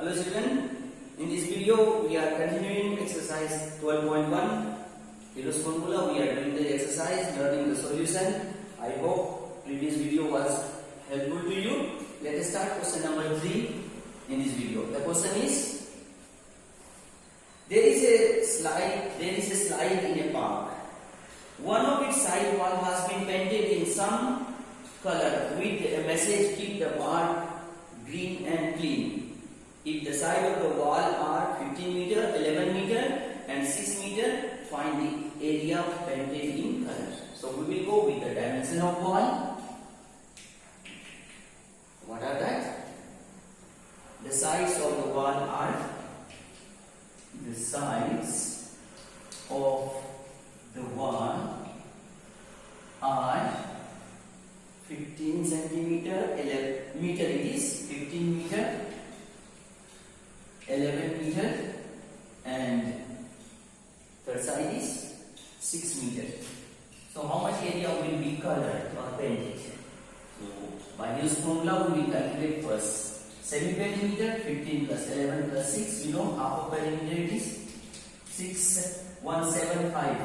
Hello children, in this video we are continuing exercise 12.1 Taylor's formula. We are doing the exercise, learning the solution. I hope previous video was helpful to you. Let us start question number 3 in this video. The question is, there is a slide in a park. One of its side wall has been painted in some color with a message, keep the park green and clean. If the side of the wall are 15 meter, 11 meter and 6 meter, find the area painted in color. So we will go with the dimension of wall. What are that? The sides of the wall are, the sides of the wall are 15 centimeter, 11 meter it is, 15 meter, 11 meter and third side is 6 meter. So how much area will be colored or painted? So by this formula we will calculate first. Semi-perimeter 15 plus 11 plus 6, you know half of perimeter it is 6, 1, 7, 5,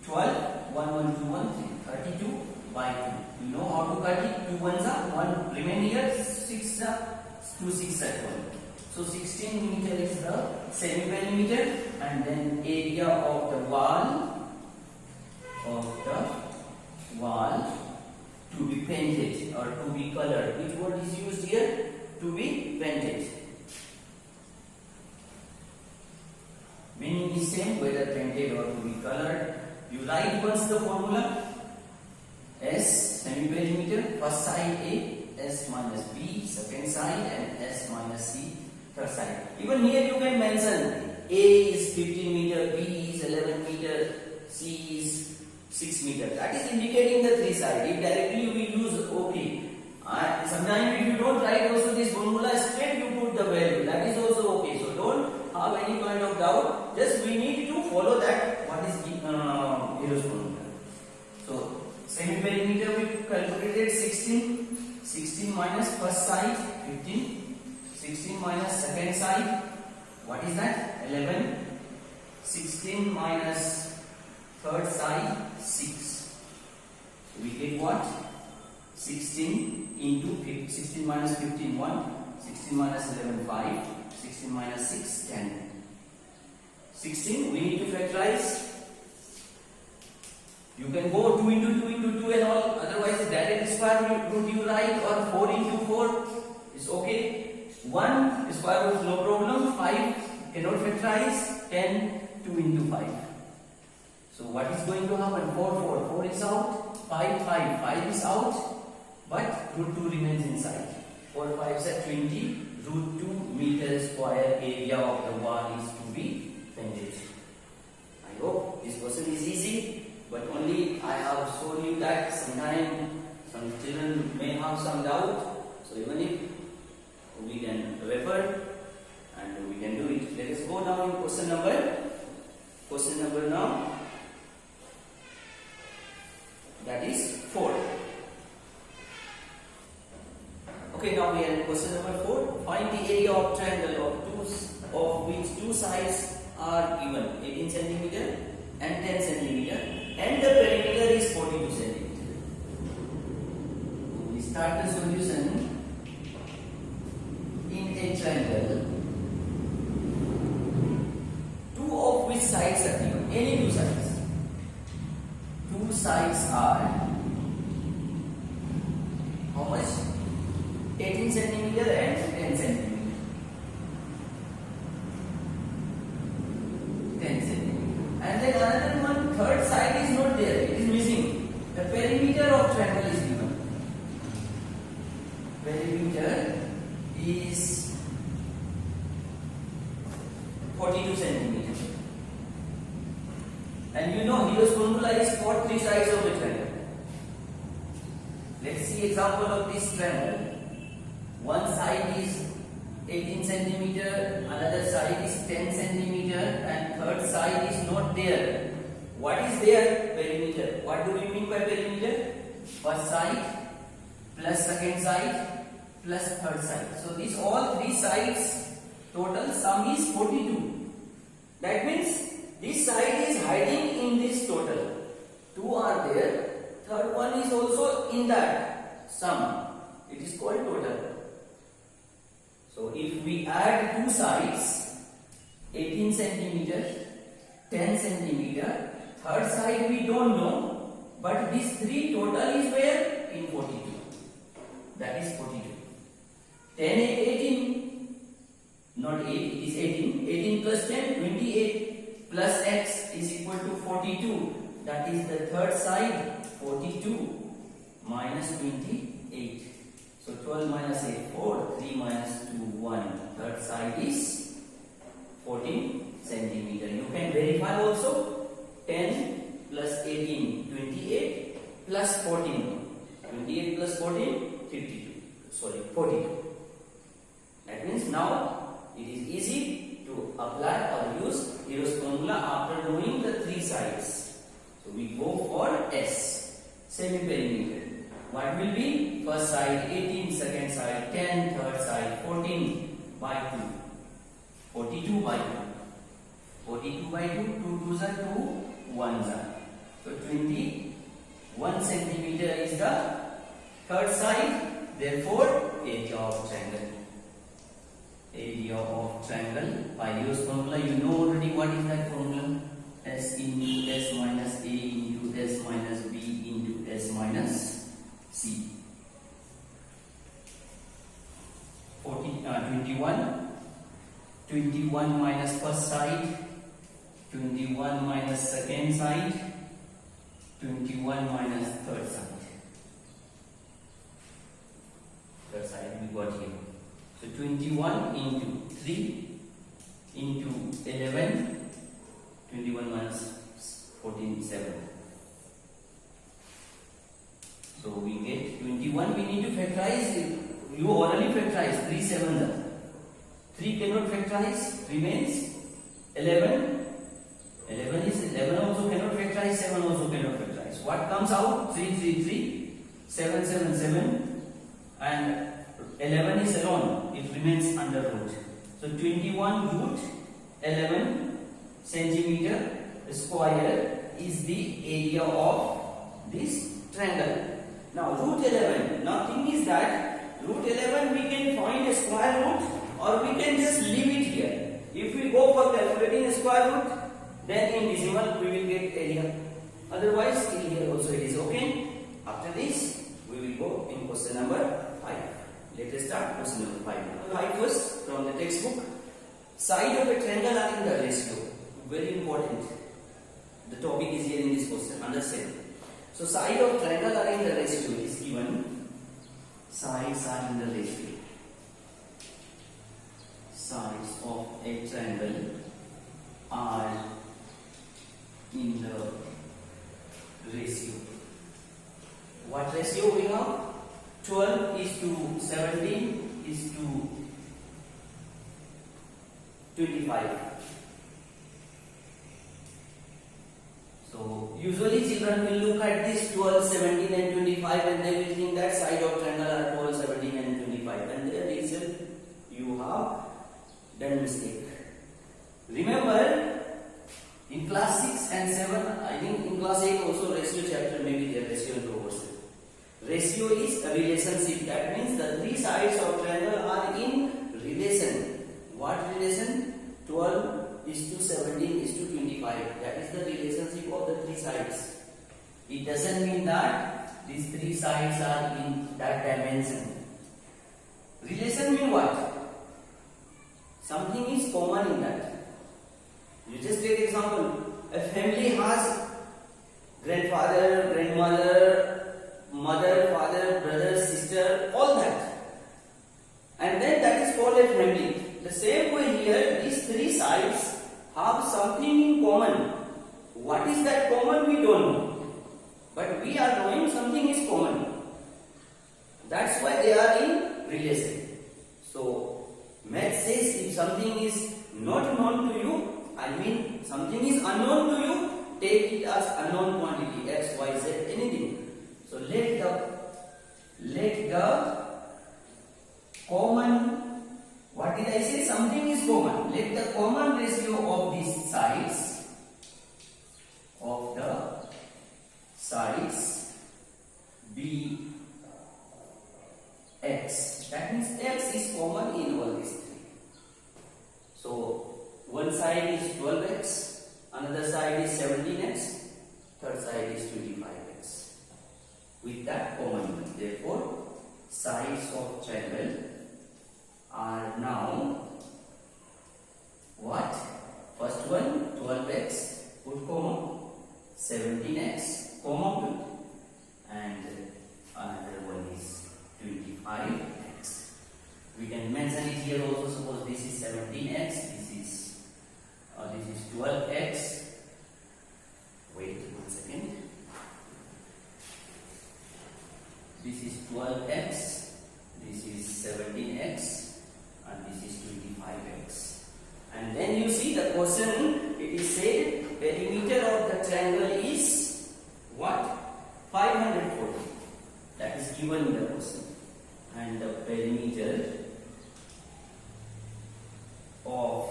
12, 1, 1, 2, 1, 3, 32 by 2. You know how to cut it? 2 ones are 1 remain here, 6 are 2, 6 are 12. So 16 meter is the semi-perimeter and then area of the wall to be painted or to be colored. Which word is used here? To be painted. Meaning is same whether painted or to be colored. You write once the formula. S semi-perimeter, first side A, S minus B, second side and S minus C, third side. Even here you can mention A is 15 meter, B is 11 meter, C is 6 meter. That is indicating the three sides. If directly we use OK. Sometimes if you don't write also this formula straight, you put the value. That is also okay. So don't have any kind of doubt. Just we need to follow that. What is Taylor's formula? So semi-perimeter we calculated 16. 16 minus first side 15. 16 minus second side. What is that? 11. 16 minus third side 6. We get what? 16 into 15, 16 minus 15 1, 16 minus 11 5, 16 minus 6 10. 16 we need to factorize. You can go 2 into 2 into 2 and all, otherwise direct square root you write, or 4 into 4 is okay. 1 square root no problem, 5 cannot factorize, 10 2 into 5. So what is going to happen? 4 is out, 5 is out, but root 2 remains inside. 4 5 is 20, root 2 meter square area of the wall is to be painted. I hope this question is easy, but only I have shown you that sometimes some children may have some doubt. So even if we can refer and we can do it. Let us go now in question number now. That is 4. Okay, now we are in question number 4. Find the area of triangle of which two sides are given 18 centimeter and 10 centimeter and the perimeter is 42 centimeter. We start the solution in a triangle. Two of which sides are given? Any two sides. Two sides are how much? 18 centimeter and 10 centimeter. 10 centimeter. And then another one, third side is not there. It is missing. The perimeter of triangle is given. Perimeter is 42 centimeter. And you know Taylor's formula is for three sides of the triangle. Let's see example of this triangle. One side is 18 centimeter, another side is 10 centimeter and third side is not there. What is there? Perimeter. What do we mean by perimeter? First side plus second side plus third side. So these all three sides total sum is 42. That means this side is hiding in this total. 2 are there. Third one is also in that sum. It is called total. So if we add two sides, 18 centimeter, 10 centimeter, third side we don't know, but this 3 total is where? In 42. That is 42. 10 and 18, not 8, it is 18. 18 plus 10, 28 plus x is equal to 42. That is the third side, 42 minus 28. So 12 minus 8, 4, 3 minus 2, 1. Third side is 14 centimeter. You can verify also. 10 plus 18, 28 plus 14. 28 plus 14, 52. Sorry, 42. That means now it is easy to apply or use Hero's formula after knowing the three sides. So we go for S, semi-perimeter. What will be? First side 18, second side 10, third side 14 by 2. 42 by 2. 42 by 2, 2 2s are 2, 1s are. So 21 centimeter is the third side. Therefore, area of triangle. Area of triangle. By Hero's formula, you know already what is that formula? S into S minus A into S minus B into S minus C. 21. 21 minus first side. 21 minus second side. 21 minus third side. Third side we got here. So 21 into 3 into 11. 21 minus 14, 7. So we get 21. We need to factorize. You already factorize 3 7s. 3 cannot factorize. Remains 11. 11 is 11 also cannot factorize. 7 also cannot factorize. What comes out? 3 3 3. 7 7 7. And 11 is alone. It remains under root. So 21 root 11 centimeter square is the area of this triangle. Now root 11, nothing is that. Root 11 we can find a square root or we can just leave it here. If we go for calculating a square root, then in decimal we will get area. Otherwise in here also it is okay. After this we will go in question number 5. Let us start question number 5. 5 first from the textbook. Side of a triangle are in the ratio. Very important. The topic is here in this question. Understand? So side of triangle are in the ratio is given. Sides are in the ratio. Sides of a triangle are in the ratio. What ratio we have? 12 is to 17 is to 25. So usually children will look at this 12, 17 and 25 and they will think that side of triangle are 12, 17 and 25, and there is you have done mistake. Remember in class 6 and 7, I think in class 8 also ratio chapter may be there, ratio and proportion. Ratio is a relationship. That means the three sides of triangle are in relation. What relation? 12 is to 17 is to 25. That is the relationship of the three sides. It doesn't mean that these three sides are in that dimension. Relation means what? Something is common in that. You just take example. A family has grandfather, grandmother, mother, father, brother, sister, all that. And then that is called a family. The same way here, these three sides have something in common. What is that common? We don't know. But we are knowing something is common. That's why they are in relation. So, math says if something is not known to you, I mean something is unknown to you, take it as unknown quantity, x, y, z, anything. So let the common, what did I say? Something is common. is common in all these three. So one side is 12x, another side is 17x, third side is 25x. With that common, therefore sides of triangle are now what? First one 12x, put comma, 17x, comma, and another one is 25x. We can mention it here also. Suppose this is 17x, this is 12x. Wait 1 second. This is 12x, this is 17x, and this is 25x. And then you see the question, it is said perimeter of the triangle is what? 540. That is given in the question. And the perimeter of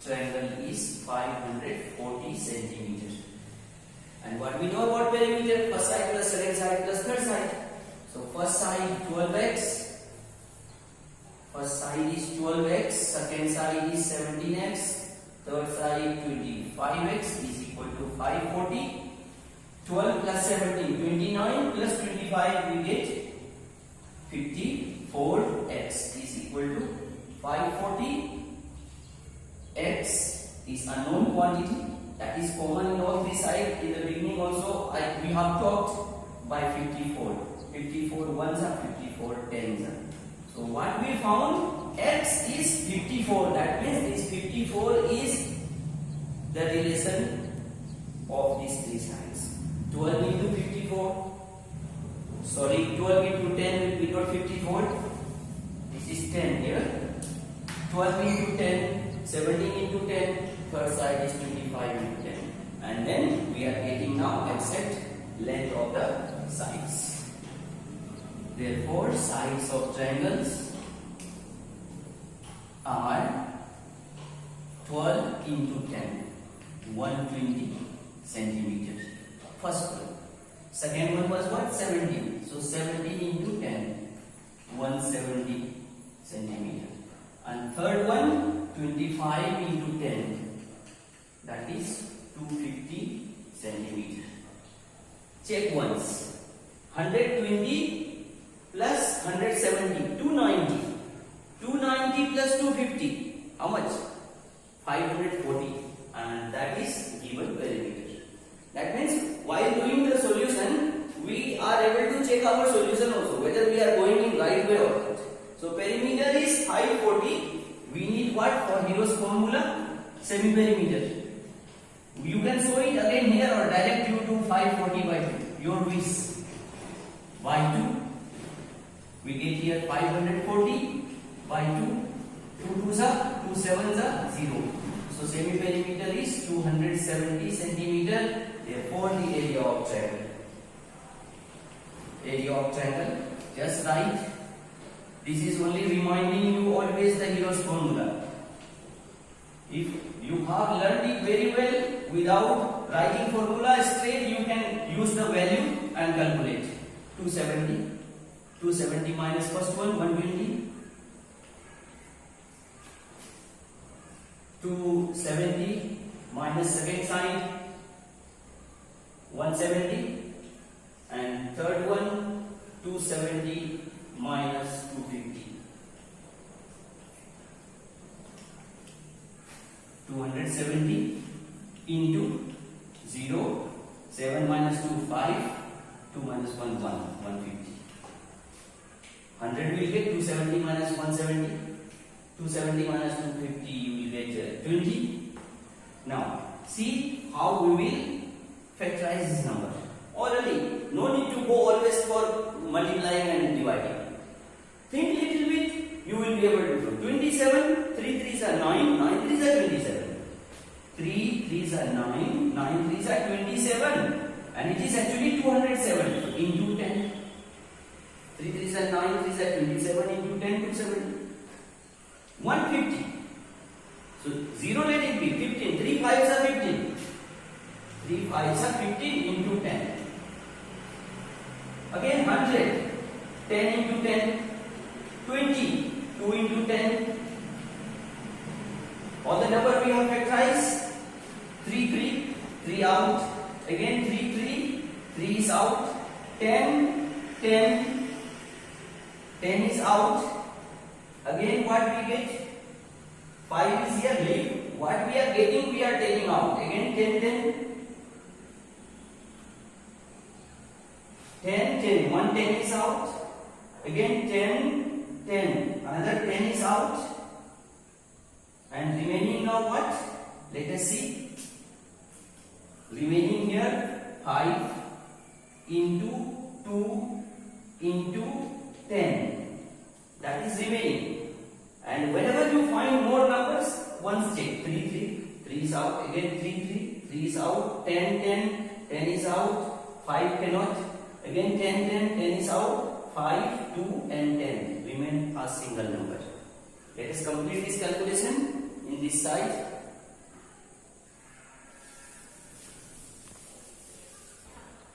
triangle is 540 centimeters. And what we know about perimeter? First side plus second side plus third side. So first side 12x. First side is 12x, second side is 17x, third side 25x is equal to 540. 12 plus 17, 29 plus 25 we get 54x is equal to 540. X is unknown quantity, that is common in all three sides. In the beginning also we have talked by 54. 54 ones are 54 tens are. So what we found, x is 54. That means this 54 is the relation of these three sides. 12 into 54. Sorry, 12 into 10 will be not 54. This is 10 here. 12 into 10, 17 into 10. Third side is 25 into 10. And then we are getting now exact length of the sides. Therefore, sides of triangles are 12 into 10, 120 centimeters. First one. Second one was what? 17. So 17 into 10, 170 centimeters. And third one, 25 into 10, that is 250 centimeters. Check once. 120 plus 170, 290. 290 plus 250, how much? 540. And that is given perimeter. That means while doing the solution, we are able to check our solution also, whether we are going in right way or not. So perimeter is 540. We need what for Hero's formula? Semi-perimeter. You can show it again here or direct you to 540 by 2. Your wish. By 2. We get here 540 by 2. 2 2s are 2 7s are 0. So semi-perimeter is 270 centimeter. Therefore the area of triangle. Area of triangle. Just write. This is only reminding you always the Hero's formula. If you have learned it very well without writing formula straight, you can use the value and calculate. 270. 270 minus first one, 120. 270 minus second side, 170. And third one, 270 minus 250. 270 into 0, 7 minus 2, 5, 2 minus 1, 150. 100 will get 270 minus 170. 270 minus 250 you will get 20. Now see how we will factorize this number. Already no need to go always for multiplying and dividing. Think little bit, you will be able to do. 27, 3 3s are 9, 9 3s are 27. 3 3s are 9, 9 3s are 27. And it is actually 207 into 10. 3 3s are 9, 3s are 27 into 10 to 7. 150. So 0 let it be 15. 3 5s are 15. 3 5s are 15 into 10. Again 100. 10 into 10. 20. 2 into 10. All the number we have factorized. 3 out. Again 3 is out. 10 is out. Again what we get? 5 is here, leave. What we are getting, we are taking out. Again 10. 1 10 is out. Again 10. Another 10 is out. And remaining now what? Let us see. Remaining here 5 into 2 into 10. That is remaining. And whenever you find more numbers, once check. 3 is out. Again 3 is out. 10 is out. 5 cannot. Again 10 is out. 5, 2 and 10 remain a single number. Let us complete this calculation in this side.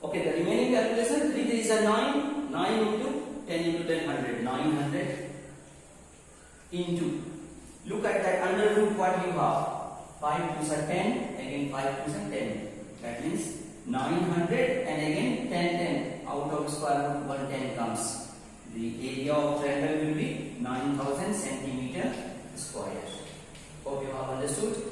Okay, the remaining calculation, 3 is a 9. 9 into 10 into 10, 100. 900 into. Look at that under root what you have. 5 2s are 10. Again 5 2s are 10. That means 900 and again 10. Out of square root 110 comes. The area of triangle will be 9000 centimeter square. Hope you have understood.